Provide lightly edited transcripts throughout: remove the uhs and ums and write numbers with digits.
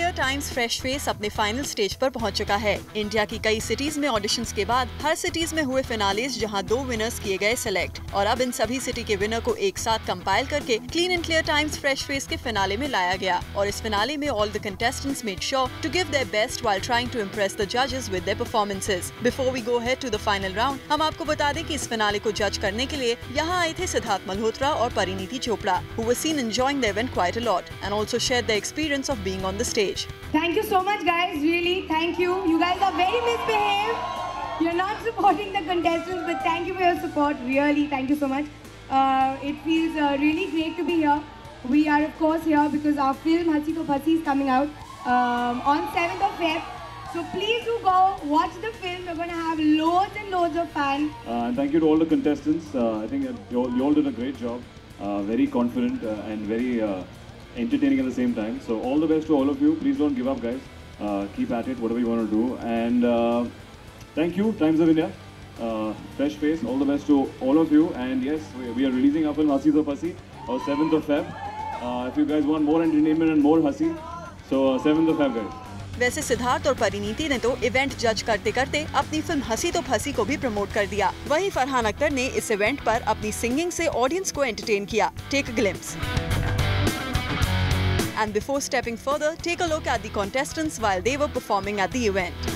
Clear Times Fresh face अपने final stage पर पहुंच चुका है। इंडिया की कई सिटीज में ऑडिशंस के बाद हर सिटीज में हुए फिनालेज जहां 2 विनर्स किए गए सिलेक्ट, और अब इन सभी सिटी के विनर को एक साथ कंपाइल करके Clean and Clear Times Fresh Face के फिनाले में लाया गया। और इस फिनाले में all the contestants made sure to give their best while trying to impress the जजेस with their performances. Before we go head to the final round, हम आपको बता दें कि इस फिनाले को जज करने के लिए यहाँ आए थे सिद्धार्थ मल्होत्रा और Parineeti Chopra, who were seen enjoying the event quite a lot and also shared their experience of being on the stage. Thank you so much, guys. Really, thank you. You guys are very misbehaved. You're not supporting the contestants, but thank you for your support. Really, thank you so much. It feels really great to be here. We are, of course, here because our film Hasi To Phasi is coming out on 7th of Feb. So please do go watch the film. We're going to have loads and loads of fun. And thank you to all the contestants. I think you all did a great job. Very confident and very entertaining at the same time. So all the best to all of you. Please don't give up, guys. Keep at it, whatever you want to do. And thank you, Times of India. Fresh face. All the best to all of you. And yes, we are releasing our film Hasi To Phasi on 7th of Feb. If you guys want more entertainment and more Hasi, so 7th of Feb, guys. वैसे सिद्धार्थ और परिणीति ने तो event जज करते करते अपनी film हंसी तो फंसी को भी प्रमोट कर दिया। वहीं फरहान अख्तर ने इस इवेंट पर अपनी सिंगिंग से ऑडियंस को एंटरटेन किया। Take a glimpse. And before stepping further, take a look at the contestants while they were performing at the event.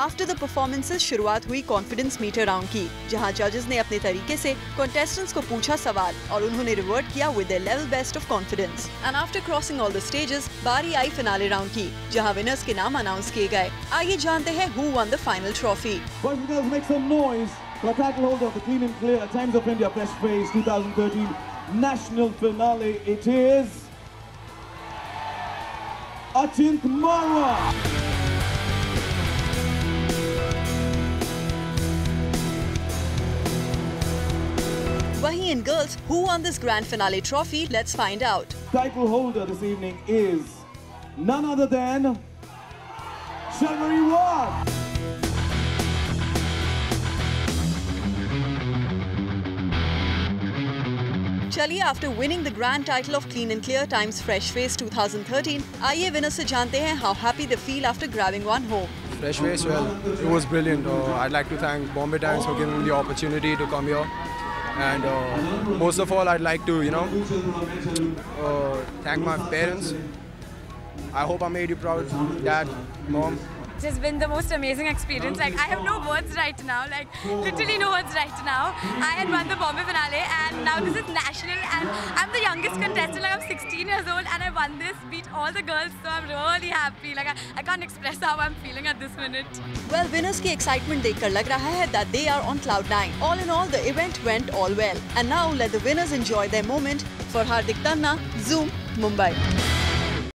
After the performances, शुरुआत हुई कॉन्फिडेंस मीटर राउंड की, जहां जजेस ने अपने तरीके से contestants को पूछा सवाल और उन्होंने रिवर्ट किया with their level best of confidence. And after crossing all the stages, बारी आई फिनाले राउंड की, जहां विनर्स के नाम अनाउंस किए गए। आइए जानते हैं who won the final trophy. Boys and girls, make some noise for the title holder of the Clean and Clear Times of India Fresh Face 2013 National Finale. It is Achint Marwa. वहीं in girls, who won this grand finale trophy? Let's find out. Title holder this evening is none other than Sharmari Ward. चलिए, after winning the grand title of Clean and Clear Times Fresh Face 2013, आइए winner से जानते हैं how happy they feel after grabbing one home. Fresh Face, well, it was brilliant. I'd like to thank Bombay Times for giving me the opportunity to come here. And most of all, I'd like to, thank my parents. I hope I made you proud, Dad, Mom. It has been the most amazing experience. Like, I have no words right now. Like, literally no words right now. I had won the Bombay finale, and now this is national, and I'm the youngest contestant. Like, I'm 16 years old, and I won this, beat all the girls. So I'm really happy. Like, I can't express how I'm feeling at this minute. Well, winners की excitement देखकर लग रहा है that they are on cloud 9. All in all, the event went all well. And now let the winners enjoy their moment. For Hardik Tanna, Zoom, Mumbai.